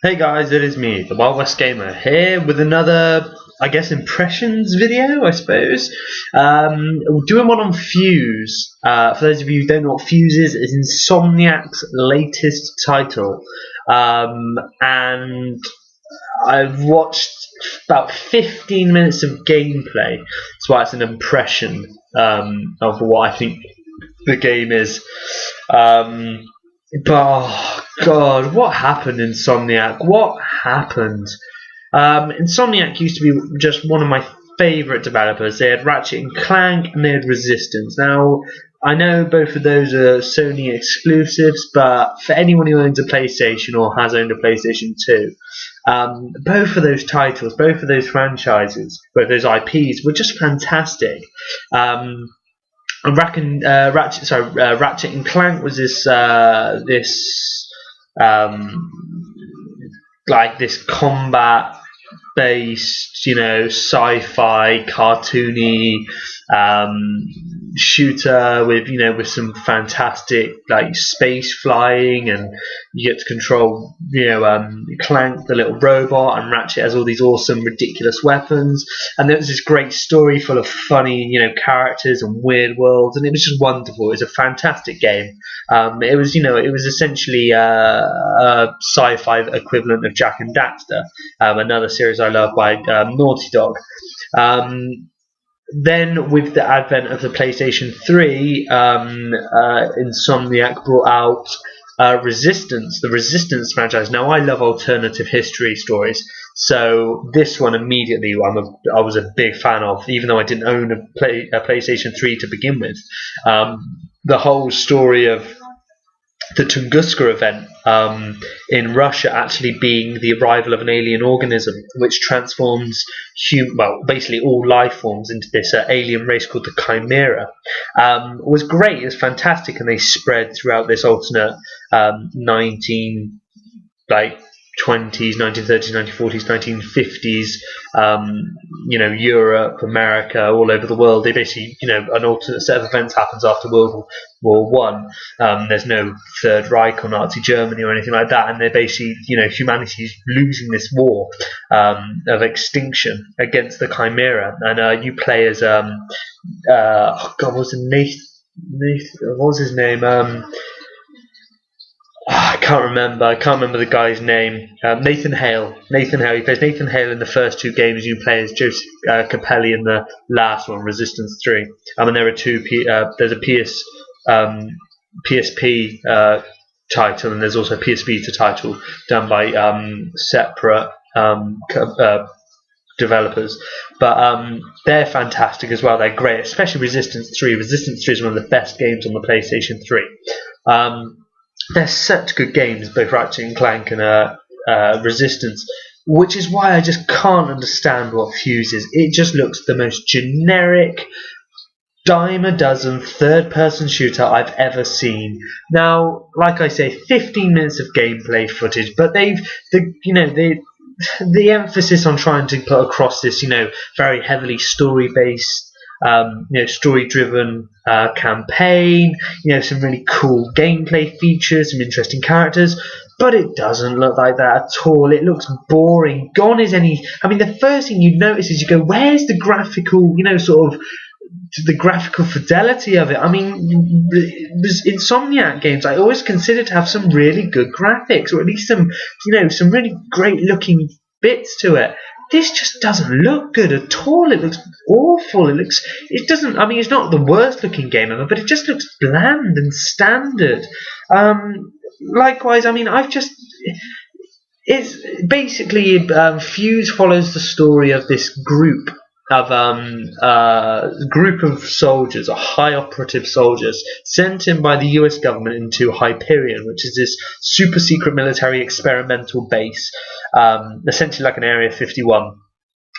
Hey guys, it is me, the WildWestGamer, here with another, I guess, impressions video, I suppose. Doing one on Fuse. For those of you who don't know what Fuse is, it's Insomniac's latest title. And I've watched about 15 minutes of gameplay. That's why it's an impression of what I think the game is. But oh God, what happened, Insomniac? What happened? Insomniac used to be just one of my favourite developers. They had Ratchet and Clank and they had Resistance. Now, I know both of those are Sony exclusives, but for anyone who owns a PlayStation or has owned a PlayStation 2, both of those titles, both of those franchises, both those IPs were just fantastic. Ratchet and Clank was this combat based, sci-fi, cartoony shooter with some fantastic like space flying, and you get to control Clank, the little robot, and Ratchet has all these awesome, ridiculous weapons. And there was this great story full of funny, characters and weird worlds, and it was just wonderful. It was a fantastic game. It was essentially a sci-fi equivalent of Jack and Daxter, another series I love by Naughty Dog. Then, with the advent of the PlayStation 3, Insomniac brought out Resistance, the Resistance franchise. Now, I love alternative history stories, so this one immediately I was a big fan of, even though I didn't own a PlayStation 3 to begin with. The whole story of the Tunguska event in Russia actually being the arrival of an alien organism which transforms basically all life forms into this alien race called the Chimera, was great. It was fantastic, and they spread throughout this alternate 1920s, 1930s, 1940s, 1950s, Europe, America, all over the world. They basically, an alternate set of events happens after World War One. There's no Third Reich or Nazi Germany or anything like that, and they're basically, humanity's losing this war of extinction against the Chimera, and you play as what was his name? I can't remember the guy's name. Nathan Hale. He plays Nathan Hale in the first two games. You play as Joseph Capelli in the last one, Resistance 3. And there are there's a PSP title, and there's also a PS Vita title done by separate developers, but they're fantastic as well. They're great, especially Resistance 3. Resistance 3 is one of the best games on the PlayStation 3. They're such good games, both Ratchet and Clank and Resistance, which is why I just can't understand what Fuse is. It just looks the most generic, dime a dozen third-person shooter I've ever seen. Now, like I say, 15 minutes of gameplay footage, but the emphasis on trying to put across this, very heavily story-based, story-driven campaign, some really cool gameplay features, some interesting characters, but it doesn't look like that at all. It looks boring. Gone is any. The first thing you notice is you go, where's the graphical, the graphical fidelity of it? Insomniac games I always consider to have some really good graphics, or at least some really great looking bits to it. This just doesn't look good at all. It looks awful. It doesn't. It's not the worst looking game ever, but it just looks bland and standard. Likewise, it's basically Fuse follows the story of this group of soldiers, high operative soldiers, sent in by the US government into Hyperion, which is this super secret military experimental base, essentially like an Area 51,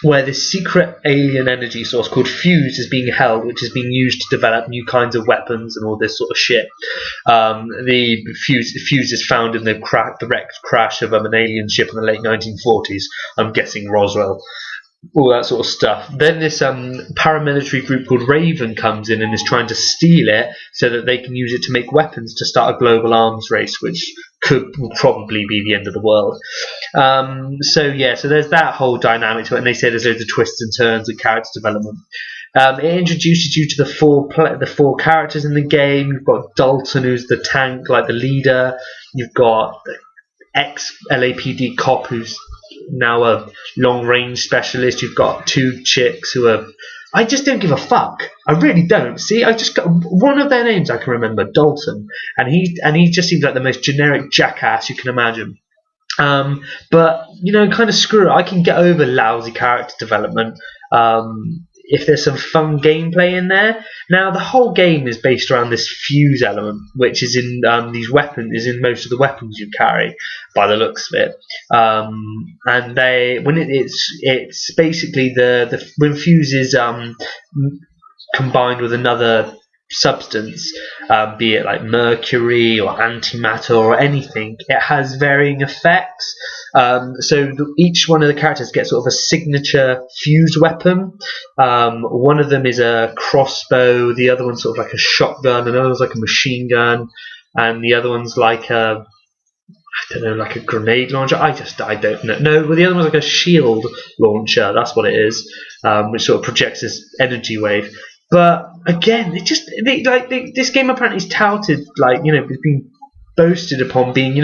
where this secret alien energy source called Fuse is being held, which is being used to develop new kinds of weapons and all this sort of shit. The Fuse is found in the wrecked crash of an alien ship in the late 1940s. I'm guessing Roswell. all that sort of stuff. Then this paramilitary group called Raven comes in and is trying to steal it so that they can use it to make weapons to start a global arms race, which will probably be the end of the world. So there's that whole dynamic to it, and they say there's loads of twists and turns and character development. It introduces you to the four characters in the game. You've got Dalton, who's the tank, like the leader. You've got ex-LAPD cop, who's now a long-range specialist. You've got two chicks who are... I just don't give a fuck. I really don't. See, I just got one of their names I can remember, Dalton, and he just seems like the most generic jackass you can imagine. But kind of screw it. I can get over lousy character development. If there's some fun gameplay in there. Now, the whole game is based around this fuse element, which is in these weapons, is in most of the weapons you carry, by the looks of it. And it's basically when fuse is combined with another substance, be it like mercury or antimatter or anything, it has varying effects. Each one of the characters gets sort of a signature fused weapon. One of them is a crossbow, the other one's sort of like a shotgun, another one's like a machine gun, and the other one's like a like a grenade launcher. I don't know. No, well, the other one's like a shield launcher. That's what it is, which sort of projects this energy wave. But again, this game apparently is touted, it's been boasted upon being,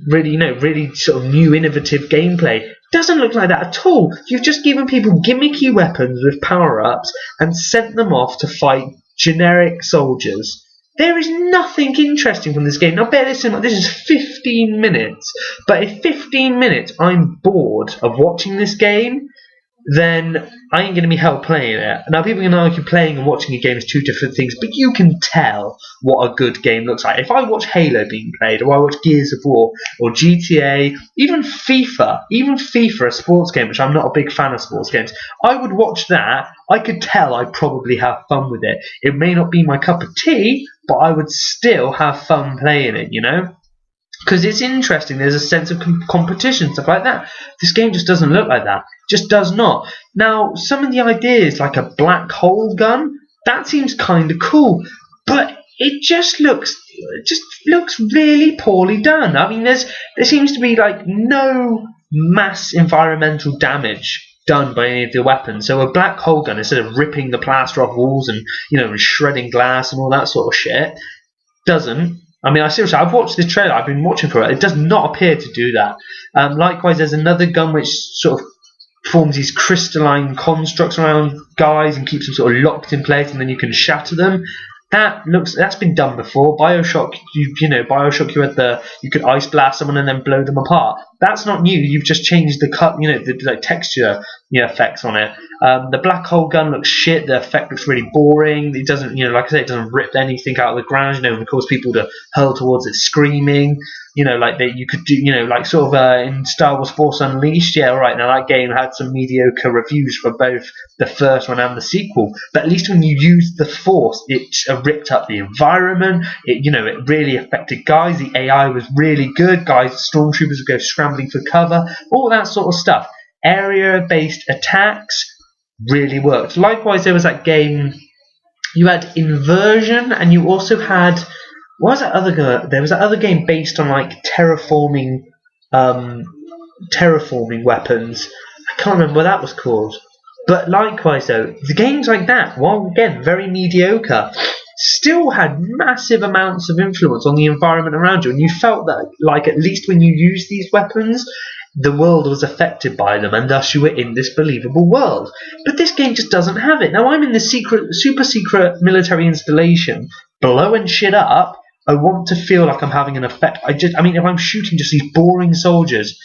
really sort of new, innovative gameplay. Doesn't look like that at all. You've just given people gimmicky weapons with power-ups and sent them off to fight generic soldiers. There is nothing interesting from this game. Now, bear this in mind, this is 15 minutes. But if 15 minutes I'm bored of watching this game, then I ain't going to be hell playing it. Now, people can argue playing and watching a game is two different things, but you can tell what a good game looks like. If I watch Halo being played, or I watch Gears of War, or GTA, even FIFA, a sports game, which I'm not a big fan of sports games, I would watch that. I could tell I'd probably have fun with it. It may not be my cup of tea, but I would still have fun playing it, because it's interesting. There's a sense of competition, stuff like that. This game just doesn't look like that. Just does not. Now, some of the ideas, like a black hole gun, that seems kind of cool, but it just looks really poorly done. I mean, there seems to be no mass environmental damage done by any of the weapons. So a black hole gun, instead of ripping the plaster off walls and and shredding glass and all that sort of shit, doesn't. I mean, I've watched the trailer. I've been watching for it. It does not appear to do that. Likewise, there's another gun which sort of forms these crystalline constructs around guys and keeps them sort of locked in place, and then you can shatter them. That's been done before. BioShock, BioShock, you could ice blast someone and then blow them apart. That's not new. You've just changed the cut, the texture, effects on it. The black hole gun looks shit. The effect looks really boring. It doesn't, like I said, it doesn't rip anything out of the ground, and cause people to hurl towards it screaming. You could do, in Star Wars Force Unleashed. Yeah, right. Now that game had some mediocre reviews for both the first one and the sequel, but at least when you used the Force, it ripped up the environment. It really affected guys. The AI was really good. Stormtroopers would go scrambling for cover. All that sort of stuff. Area-based attacks really worked. Likewise, there was that game. You had Inversion, and you also had. What was that other game? There was that other game based on terraforming weapons. I can't remember what that was called. But likewise, though, the games like that, while again very mediocre, still had massive amounts of influence on the environment around you, and you felt that, at least when you used these weapons, the world was affected by them, and thus you were in this believable world. But this game just doesn't have it. Now, I'm in this super secret military installation, blowing shit up. I want to feel like I'm having an effect. If I'm shooting just these boring soldiers,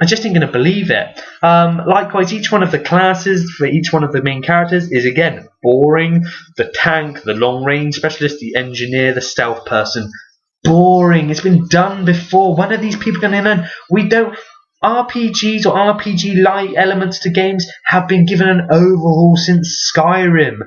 I just ain't going to believe it. Likewise, each one of the classes for each one of the main characters is, again, boring. The tank, the long-range specialist, the engineer, the stealth person. Boring. It's been done before. When are these people going to learn? We don't... RPGs or RPG-like elements to games have been given an overhaul since Skyrim.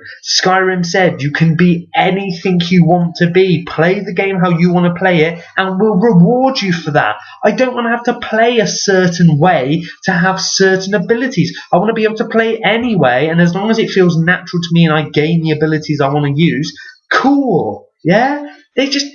Skyrim said you can be anything you want to be. Play the game how you want to play it, and we'll reward you for that. I don't want to have to play a certain way to have certain abilities. I want to be able to play anyway, and as long as it feels natural to me and I gain the abilities I want to use, cool. Yeah?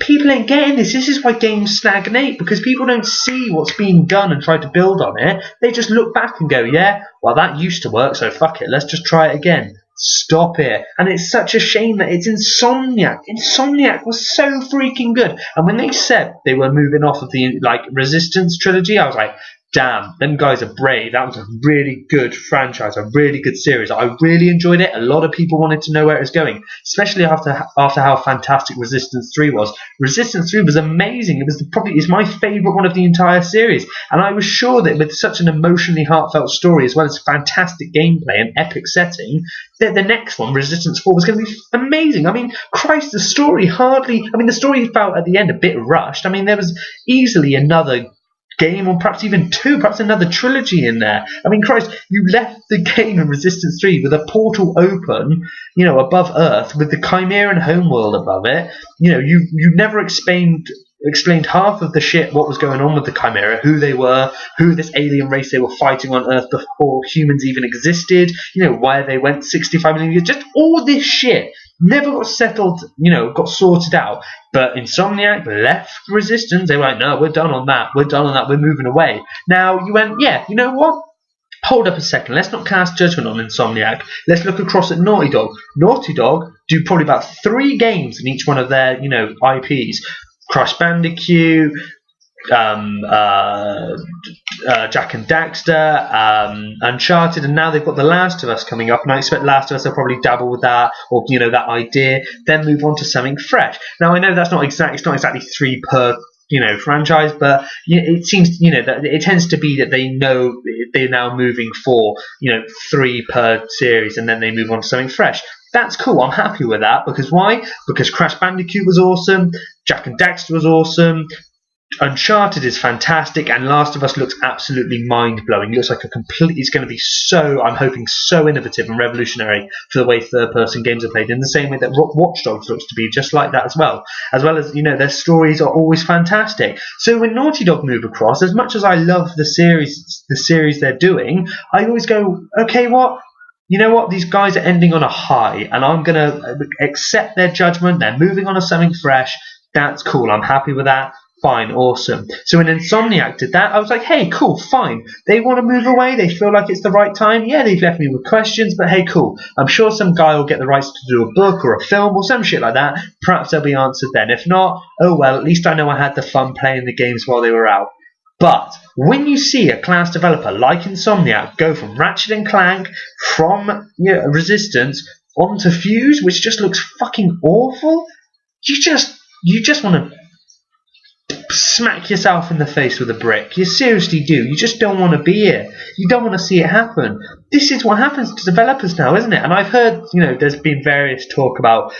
People ain't getting this. This is why games stagnate, because people don't see what's being done and try to build on it. They just look back and go, yeah, well, that used to work, so fuck it, let's just try it again. Stop it. And it's such a shame that it's Insomniac. Insomniac was so freaking good. And when they said they were moving off of the Resistance trilogy, I was like, damn, them guys are brave. That was a really good franchise, a really good series. I really enjoyed it. A lot of people wanted to know where it was going, especially after how fantastic Resistance 3 was. Resistance 3 was amazing. It was it's my favourite one of the entire series. And I was sure that with such an emotionally heartfelt story, as well as fantastic gameplay and epic setting, that the next one, Resistance 4, was going to be amazing. I mean, Christ, the story felt at the end a bit rushed. I mean, there was easily another game, or perhaps even two, perhaps another trilogy in there. I mean, Christ, you left the game in Resistance 3 with a portal open, above Earth, with the Chimeran homeworld above it. You never explained half of the shit, what was going on with the Chimera, who they were, who this alien race they were fighting on Earth before humans even existed, why they went 65 million years, just all this shit never got settled, got sorted out. But Insomniac left Resistance. They were like, no, we're done on that, we're moving away. Now you went, yeah, you know what? Hold up a second, let's not cast judgment on Insomniac. Let's look across at Naughty Dog. Naughty Dog do probably about 3 games in each one of their, IPs. Crash Bandicoot, Jack and Daxter, Uncharted, and now they've got The Last of Us coming up, and I expect Last of Us will probably dabble with that, or that idea, then move on to something fresh. Now I know it's not exactly 3 per franchise, but it seems that it tends to be that they know they're now moving for 3 per series, and then they move on to something fresh. That's cool. I'm happy with that. Because why? Because Crash Bandicoot was awesome, Jack and Daxter was awesome, Uncharted is fantastic, and Last of Us looks absolutely mind-blowing. It looks like it's going to be I'm hoping, so innovative and revolutionary for the way third-person games are played, in the same way that Watch Dogs looks to be just like that as well. As their stories are always fantastic. So when Naughty Dog move across, as much as I love the series they're doing, I always go, okay, what? You know what? These guys are ending on a high, and I'm going to accept their judgment. They're moving on to something fresh. That's cool. I'm happy with that. Fine, awesome. So when Insomniac did that, I was like, hey, cool, fine. They want to move away. They feel like it's the right time. Yeah, they've left me with questions, but hey, cool. I'm sure some guy will get the rights to do a book or a film or some shit like that. Perhaps they'll be answered then. If not, oh well, at least I know I had the fun playing the games while they were out. But when you see a class developer like Insomniac go from Ratchet and Clank, from Resistance, onto Fuse, which just looks fucking awful, you just want to smack yourself in the face with a brick. You seriously do. You just don't want to be here. You don't want to see it happen. This is what happens to developers now, isn't it? And I've heard, there's been various talk about,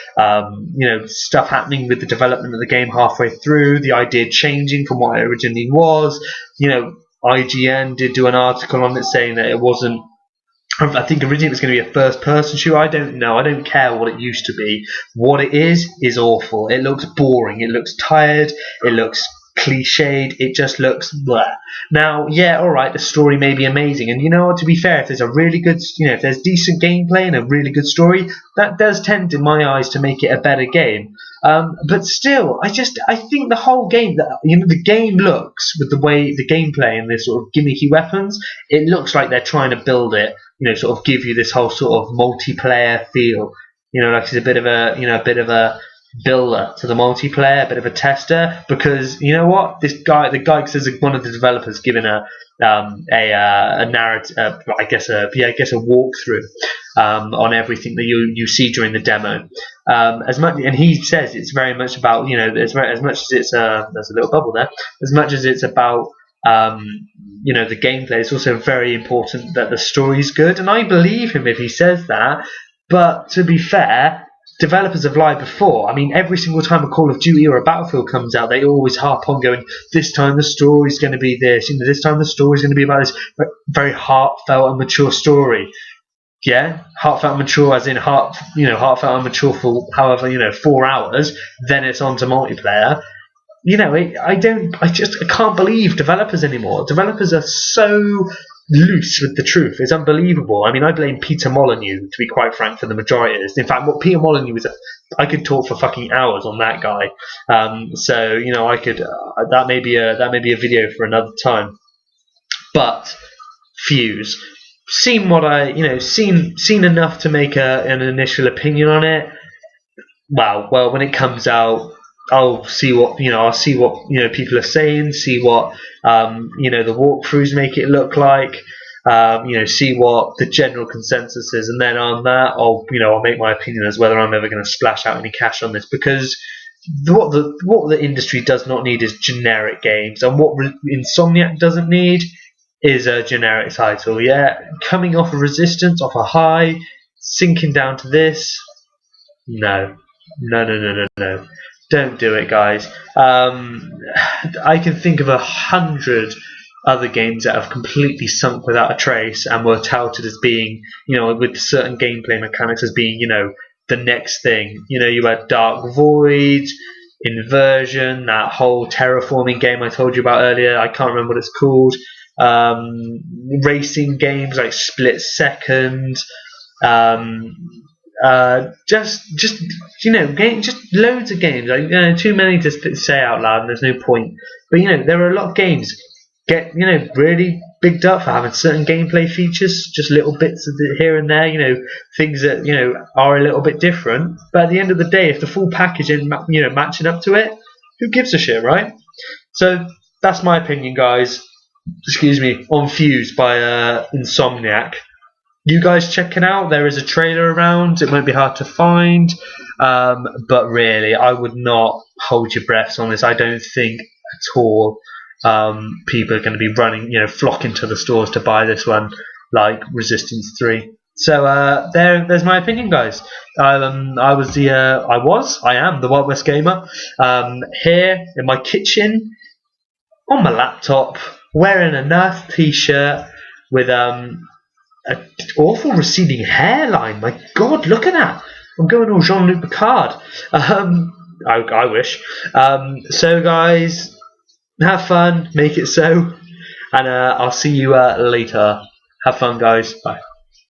stuff happening with the development of the game halfway through, the idea changing from what it originally was. IGN did do an article on it saying that it wasn't, I think originally it was going to be a first-person shooter. I don't know. I don't care what it used to be. What it is awful. It looks boring. It looks tired. It looks cliched. It just looks bleh. Now, yeah, all right, the story may be amazing. And you know what, to be fair, if there's a really good, if there's decent gameplay and a really good story, that does tend, in my eyes, to make it a better game. But still, I think the whole game, the game looks, with the way the gameplay and the sort of gimmicky weapons, it looks like they're trying to build it, sort of give you this whole sort of multiplayer feel, like it's a bit of a builder to the multiplayer, a bit of a tester, because you know what, the guy says one of the developers given a narrative, I guess a walkthrough on everything that you see during the demo. And he says it's very much about as much as it's there's a little bubble there, as much as it's about the gameplay, it's also very important that the story's good, and I believe him if he says that. But to be fair, developers have lied before. I mean, every single time a Call of Duty or a Battlefield comes out, they always harp on going, this time the story's going to be this, this time the story's going to be about this very heartfelt and mature story. Yeah, heartfelt and mature as in heartfelt and mature for however, 4 hours, then it's on to multiplayer. I can't believe developers anymore. Developers are so loose with the truth. It's unbelievable. I mean, I blame Peter Molyneux, to be quite frank, for the majority of this. In fact, what Peter Molyneux is, I could talk for fucking hours on that guy. I could. That may be a video for another time. But Fuse, seen enough to make an initial opinion on it. Well, when it comes out, I'll see what people are saying, see what the walkthroughs make it look like, see what the general consensus is, and then on that I'll make my opinion as whether I'm ever going to splash out any cash on this, because what the industry does not need is generic games, and what Insomniac doesn't need is a generic title. Yeah, coming off of Resistance, off a high, sinking down to this, no. Don't do it, guys. I can think of 100 other games that have completely sunk without a trace and were touted as being, with certain gameplay mechanics as being, the next thing. You had Dark Void, Inversion, that whole terraforming game I told you about earlier. I can't remember what it's called. Racing games like Split Second. Just loads of games. Like, too many to say out loud, and there's no point. But there are a lot of games get really bigged up for having certain gameplay features, just little bits of it here and there. Things that are a little bit different. But at the end of the day, if the full package isn't matching up to it, who gives a shit, right? So that's my opinion, guys. Excuse me, on Fuse by Insomniac. You guys check it out. There is a trailer around. It won't be hard to find. But really, I would not hold your breaths on this. I don't think at all people are going to be running, flocking to the stores to buy this one like Resistance 3. So there's my opinion, guys. I am the WildWestGamer, here in my kitchen, on my laptop, wearing a Nerf t-shirt with an awful receding hairline. My God, look at that! I'm going all Jean-Luc Picard. I wish. So, guys, have fun. Make it so, and I'll see you later. Have fun, guys. Bye.